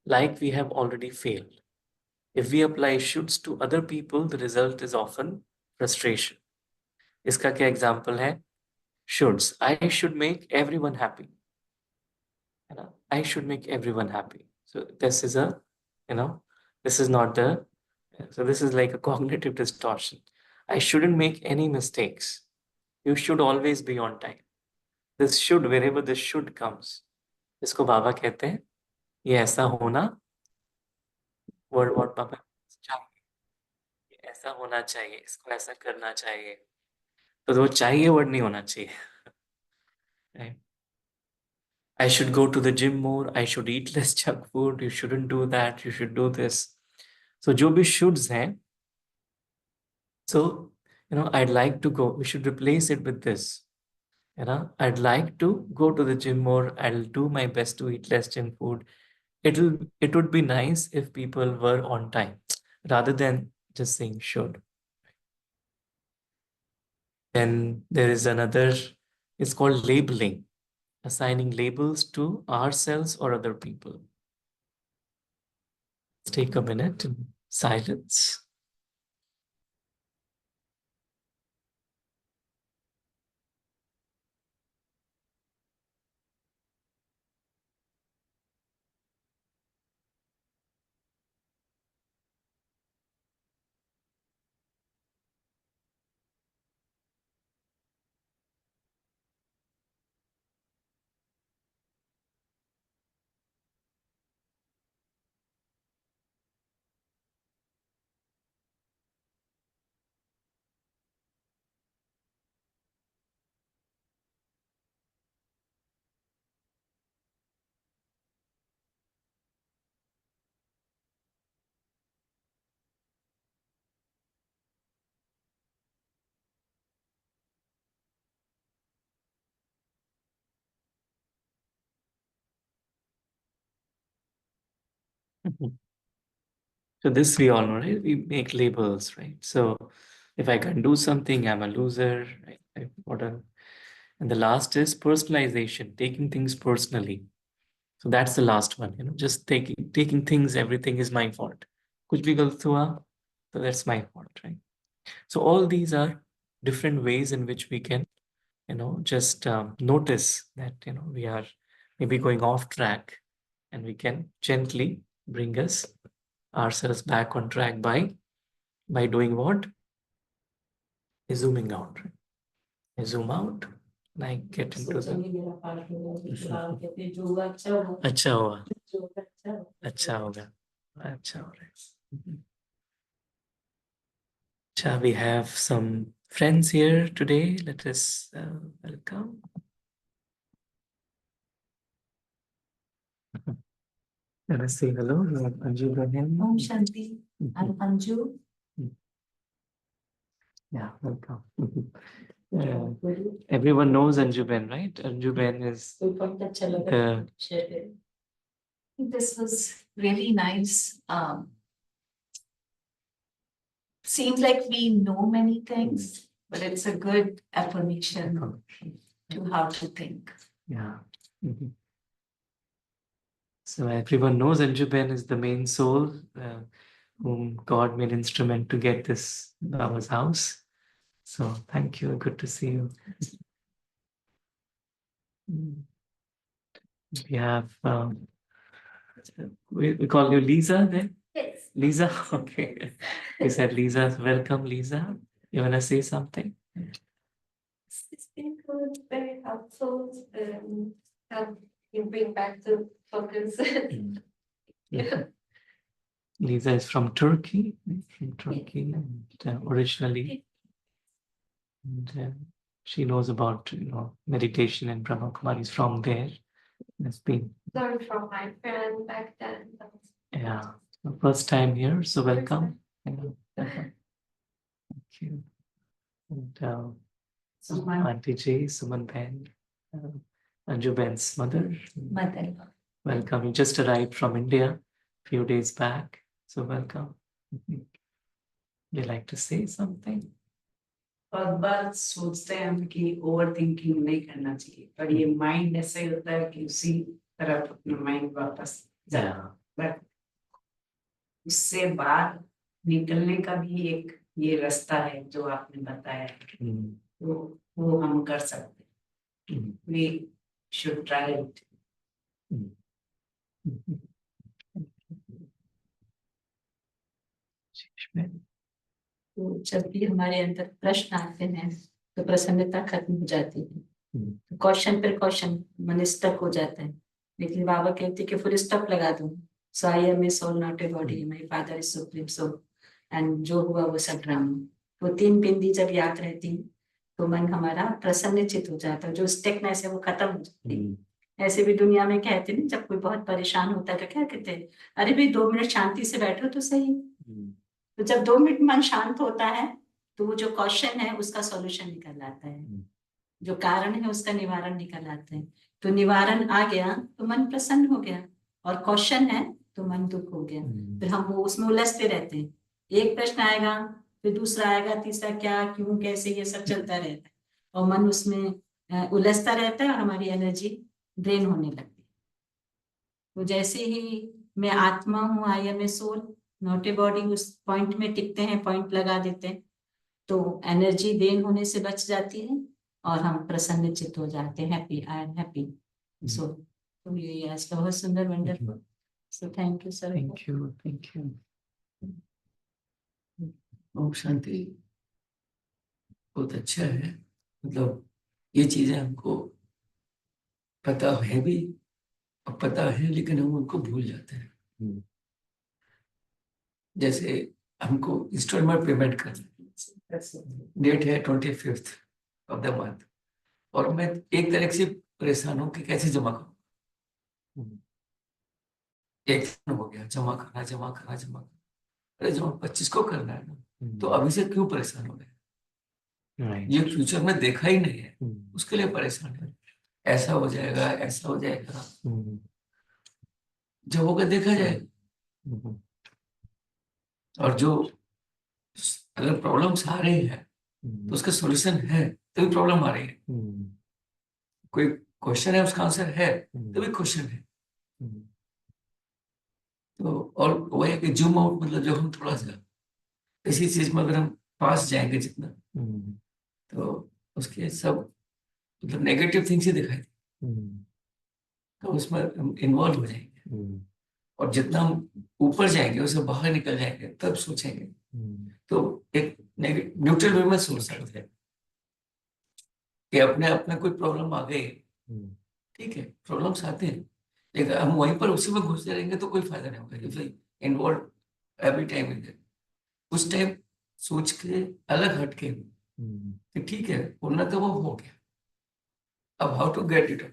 like we have already failed. If we apply shoulds to other people, the result is often frustration. इसका क्या example है? Shoulds. I should make everyone happy. I should make everyone happy. So this is a, this is not the, so this is like a cognitive distortion. I shouldn't make any mistakes. You should always be on time. This should, wherever this should comes, इसको बाबा कहते हैं ये ऐसा होना, word word बाबा चाहिए, ये ऐसा होना चाहिए, इसको ऐसा करना चाहिए, तो वो चाहिए वर्ड नहीं होना चाहिए. Right? I should go to the gym more, I should eat less junk food, you shouldn't do that, you should do this. So जो भी shoulds हैं, so I'd like to go, we should replace it with this. I'd like to go to the gym more, I'll do my best to eat less junk food. It would be nice if people were on time rather than just saying should. Then there is another, it's called labeling, assigning labels to ourselves or other people. Let's take a minute in silence. So this we all know, right? We make labels, right? So if I can do something, I'm a loser, right? And the last is personalization, taking things personally. So that's the last one, just taking things, everything is my fault. कुछ भी गलत हुआ, so that's my fault, right? So all these are different ways in which we can, just notice that, we are maybe going off track, and we can gently bring ourselves back on track by doing what? Zooming out, right? I zoom out and I get into the अच्छा हुआ, अच्छा होगा, अच्छा हो रहा है. Shall we have some friends here today? Let us welcome. Let us say hello. Anju Gahem. Om Shanti. I'm Anju. Yeah, welcome. Everyone knows Anju Ben, right? Anju Ben is the... This was really nice. Seems like we know many things, but it's a good affirmation to how to think. Yeah. So everyone knows Anju Ben is the main soul whom God made instrument to get this Baba's house. So thank you. Good to see you. We have, we call you Lisa then? Yes. Lisa, okay. We said Lisa, welcome Lisa. You want to say something? It's been good, very helpful. Help you bring back the focus. Yeah. Lisa is from Turkey, and, originally, and she knows about meditation and Brahma Kumaris from there. It's been Learned from my friend back then. yeah, first time here, so welcome. Yeah, welcome. Thank you. And Auntie J, Suman Ben, Anju Ben's mother. Mother. Welcome. You just arrived from India a few days back, so welcome. You like to say something? बहुत बार सोचते हैं हम कि over thinking नहीं करना चाहिए, पर ये माइंड ऐसे होता है कि उसी तरफ अपना माइंड वापस जाता है। बट उससे बाहर निकलने का भी एक ये रास्ता है जो आपने बताया, तो वो हम कर सकते हैं। We should try it. तो जब भी हमारे अंदर प्रश्न आते हैं तो प्रसन्नता खत्म हो जाती है, तो क्वेश्चन पर क्वेश्चन मन स्टक हो जाता है। लेकिन बाबा कहते हैं कि फुल स्टॉप लगा दो, so I am a soul not a body, my father is supreme soul, and जो हुआ वो सब ड्रामा। वो 3 बिंदी जब याद रहती तो मन हमारा प्रसन्नचित हो जाता है, जो स्टेकनेस है वो खत्म हो जाती है। ऐसे भी दुनिया में कहते हैं जब कोई बहुत परेशान होता है तो क्या कहते हैं, अरे भाई 2 मिनट शांति से बैठो तो सही। तो जब 2 मिनट मन शांत होता है तो वो जो क्वेश्चन है उसका सॉल्यूशन निकल आता है, जो कारण है उसका निवारण निकल आता है। तो निवारण आ गया तो मन प्रसन्न हो गया, और क्वेश्चन है तो मन दुख हो गया। फिर हम वो उसमें उलझते रहते हैं, एक प्रश्न आएगा फिर दूसरा आएगा, तीसरा क्या क्यों कैसे, ये सब चलता रहता है और मन उसमें उलझता रहता है और हमारी एनर्जी ड्रेन होने लगती है। तो जैसे ही मैं आत्मा हूँ, I am a soul not a body, उस पॉइंट में टिकते हैं, पॉइंट लगा देते हैं, तो एनर्जी ड्रेन होने से बच जाती है और हम प्रसन्नचित हो जाते हैं, happy, I am happy. So तो ये आज का बहुत सुंदर wonderful, so thank you sir. Thank you, thank you. ओम शांति। बहुत अच्छा है, मतलब ये चीजें हमको पता है भी, और पता है लेकिन हम उनको भूल जाते हैं। जैसे हमको इंस्टॉलमेंट पेमेंट करना, डेट है 25th ऑफ द मंथ, और मैं एक तरह से परेशान हूँ कि कैसे जमा करूँ। एक दिन हो गया जमा करना जमा करना जमा करना, अरे जमा 25 को करना है ना, तो अभी से क्यों परेशान हो रहे हैं? ये फ्यूचर में देखा ही नहीं है, उसके लिए परेशान है। ऐसा हो जाएगा, ऐसा हो जाएगा, जब होगा देखा जाएगा। और जो अगर प्रॉब्लम्स आ रही है तो उसका सॉल्यूशन है तभी प्रॉब्लम आ रही है। कोई क्वेश्चन है उसका आंसर है तभी क्वेश्चन है। तो और वो है कि जूम आउट, मतलब जब हम थोड़ा सा किसी चीज में अगर हम पास जाएंगे जितना, तो उसके सब मतलब नेगेटिव थिंग्स ही दिखाई दे, तो उसमें हम इन्वॉल्व हो जाएंगे। और जितना हम ऊपर जाएंगे, उससे बाहर निकल जाएंगे, तब सोचेंगे। तो एक न्यूट्रल वे में सोच सकते हैं कि अपने अपने कोई प्रॉब्लम आ गई, ठीक है, प्रॉब्लम्स आते हैं, लेकिन हम वहीं पर उसी में घुसते रहेंगे तो कोई फायदा नहीं होगा। If involve every time in that, उस टाइम सोच के अलग हट के कि ठीक है होना तो वो हो गया, अब how to get it up.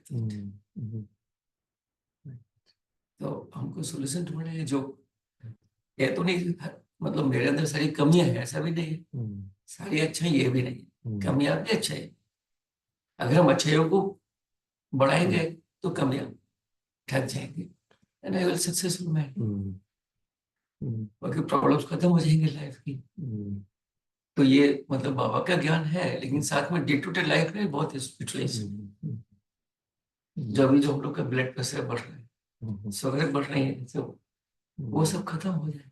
तो हमको सोल्यूशन ढूंढना है। जो ये तो नहीं मतलब मेरे अंदर सारी कमियां हैं, ऐसा भी नहीं है, सारी अच्छाई ये भी नहीं है, कमियां भी अच्छाई है। अगर हम अच्छाइयों को बढ़ाएंगे तो कमियां ठग जाएंगी, and I will successful man, बाकी प्रॉब्लम्स खत्म हो जाएंगे लाइफ की। तो ये मतलब बाबा का ज्ञान है, लेकिन साथ में डे टू डे लाइफ में बहुत स्पिरिचुअलाइजेशन, जब भी जो हम लोग का ब्लड प्रेशर बढ़ रहा है, शुगर बढ़ रही है, तो वो सब खत्म हो जाए।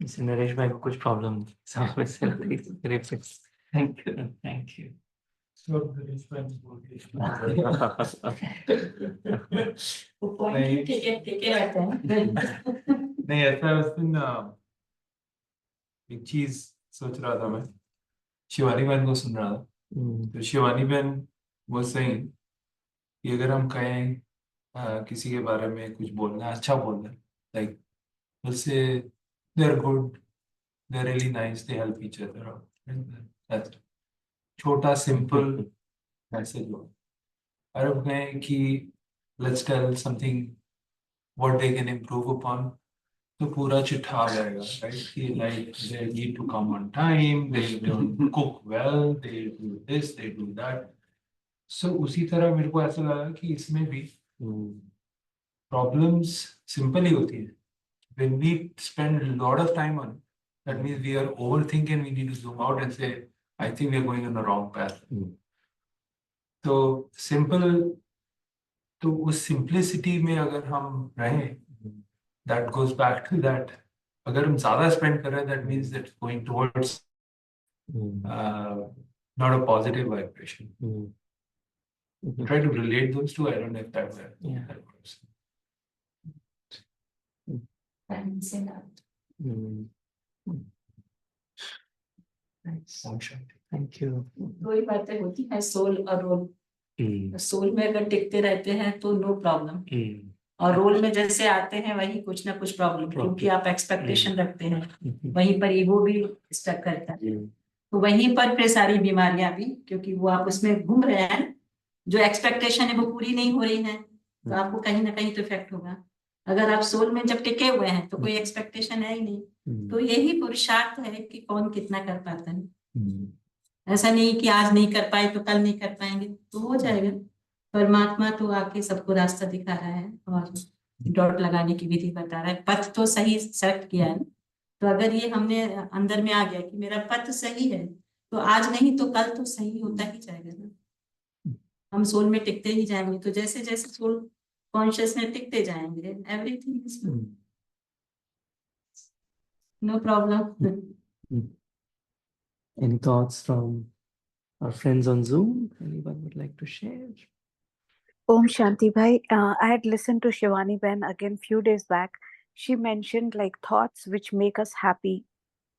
जैसे नरेश भाई को कुछ problem thank you, thank you. नहीं, ऐसा उस दिन एक चीज सोच रहा था मैं, शिवानी बहन को सुन रहा था। तो शिवानी बहन वो सही कि अगर हम कहें किसी के बारे में कुछ बोलना है, अच्छा बोलना है, Like, we'll say they're good, they're really nice, they help each other out. And that's it. छोटा simple message हो. और अब कहें कि let's tell something what they can improve upon. तो पूरा चिट्ठा आ जाएगा, right? कि like they need to come on time, they don't cook well, they do this, they do that. So उसी तरह मेरे को ऐसा लगा कि इसमें भी problems simple ही होती है. When we spend a lot of time on it, that means we are overthinking. We need to zoom out and say, I think we are going on the wrong path. So simple, तो उस simplicity में अगर हम रहें, that goes back to that. अगर हम ज़्यादा spend कर रहे हैं, that means that's going towards not a positive vibration. Try to relate those two. I don't know if that works. Balancing out. Nice. Thank you. दो ही बातें होती है, सोल और रोल. सोल में अगर टिकते रहते हैं तो नो प्रॉब्लम, और रोल में जैसे आते हैं वही कुछ ना कुछ प्रॉब्लम, क्योंकि आप एक्सपेक्टेशन रखते हैं, वहीं पर ईगो भी स्टक करता है. तो वहीं पर फिर सारी बीमारियां भी, क्योंकि वो आप उसमें घूम रहे हैं, जो एक्सपेक्टेशन है वो पूरी नहीं हो रही है, तो आपको कहीं ना कहीं तो इफेक्ट होगा. अगर आप सोल में जब टिके हुए हैं तो कोई एक्सपेक्टेशन है ही नहीं. तो यही पुरुषार्थ है कि कौन कितना कर पाता है. ऐसा नहीं कि आज नहीं कर पाए तो कल नहीं कर पाएंगे, तो हो जाएगा. परमात्मा तो आके सबको रास्ता दिखा रहा है और डॉट लगाने की विधि बता रहा है. पथ तो सही सेलेक्ट किया है. तो अगर ये हमने अंदर में आ गया कि मेरा पथ सही है, तो आज नहीं तो कल तो सही होता ही जाएगा ना. हम सोल में टिकते ही जाएंगे. तो जैसे जैसे सोल कॉन्शियस में टिकते जाएंगे, everything is no problem. Any thoughts from our friends on Zoom? Anyone would like to share? Om Shanti Bhai, I had listened to Shivani Ben again few days back. She mentioned like thoughts which make us happy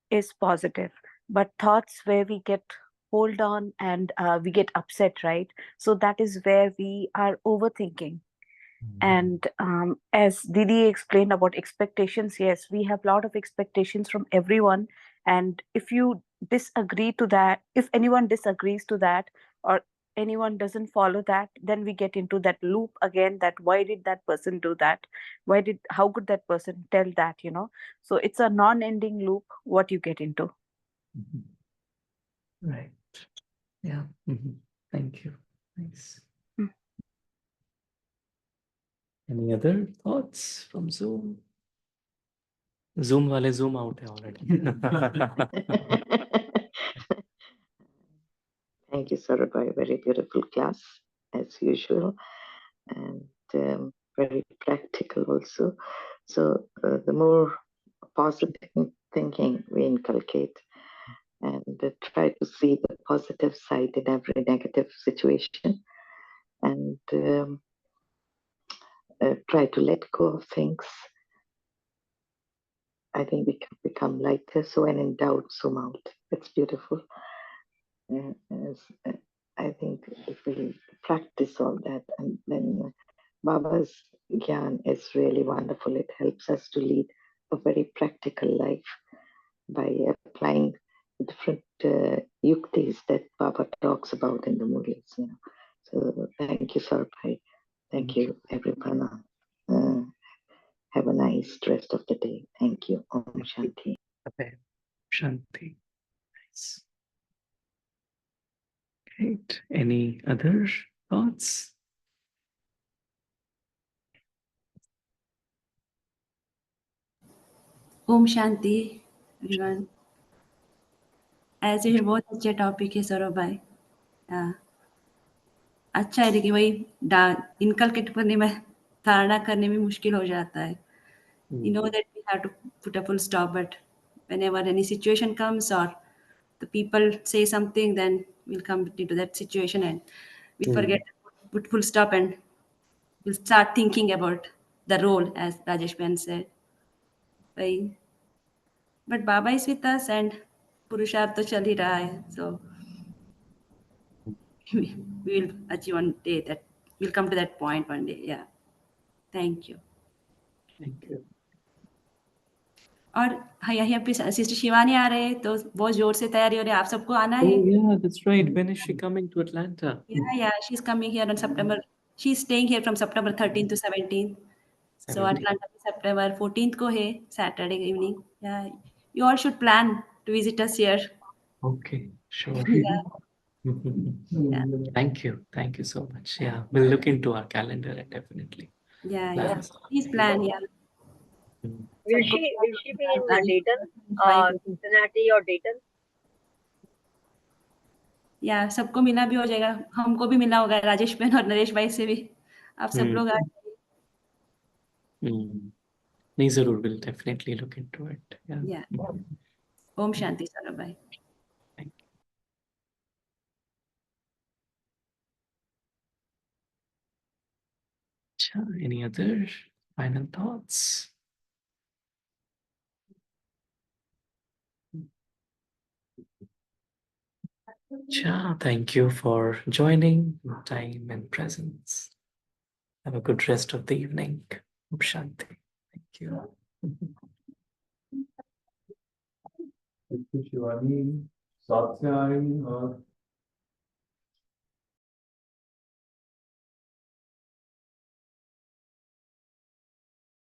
is positive, but thoughts where we get hold on and we get upset, right? So that is where we are overthinking. And as Didi explained about expectations, yes, we have a lot of expectations from everyone. And if you disagree to that, if anyone disagrees to that, or anyone doesn't follow that, then we get into that loop again, that why did that person do that? How could that person tell that, you know? So it's a non-ending loop, what you get into. Right. Yeah. Thank you. Nice. Any other thoughts from Zoom? Zoom wale zoom out hai already. Thank you, Sarabhai. Very beautiful class, as usual, and very practical also. So the more positive thinking we inculcate, and try to see the positive side in every negative situation, and try to let go of things, I think we can become lighter. So when in doubt, zoom out. It's beautiful. I think if we practice all that, and then Baba's Gyan is really wonderful. It helps us to lead a very practical life by applying different yuktis that Baba talks about in the Mulis. You know. So thank you, Sarabhai. Thank you, everyone. Have a nice rest of the day. Thank you. Om Shanti. Okay. Shanti. Nice. Great. Any other thoughts? Om Shanti everyone. ऐसे ही बहुत अच्छे topic है सौरभ भाई. अच्छा है, लेकिन वही inculcate करने में, धारणा करने में मुश्किल हो जाता है. You know that we have to put a full stop, but whenever any situation comes or the people say something, then we'll come into that situation and we forget to put full stop and we'll start thinking about the role, as Rajesh Ben said. But Baba is with us and Purusharth to chal hi raha hai. So we will achieve one day that we'll come to that point one day. Yeah. Thank you. Thank you. और हाँ, यहाँ पे sister Shivani आ रहे हैं, तो बहुत जोर से तैयारी हो रही है, आप सबको आना है। Oh yeah, that's right. When is she coming to Atlanta? Yeah, she's coming here on September. She's staying here from September 13th to 17th. So 17th. Atlanta में September 14th को है, Saturday evening. Yeah, you all should plan to visit us here. Okay, sure. Yeah, yeah, Thank you so much. Yeah, we'll look into our calendar and definitely yeah. plan. Please plan, yeah. Will she be in Dayton, Cincinnati or Dayton? या सबको मिलना भी हो जाएगा, हमको भी मिलना होगा राजेश बहन और नरेश भाई से भी, आप सब लोग आ जाइए। नहीं जरूर, we'll definitely look into it. Yeah. Om Shanti Saurabh भाई। Any other final thoughts? Thank you for joining, your time and presence. Have a good rest of the evening. Om Shanti. Thank you. Shivani साथ से आई और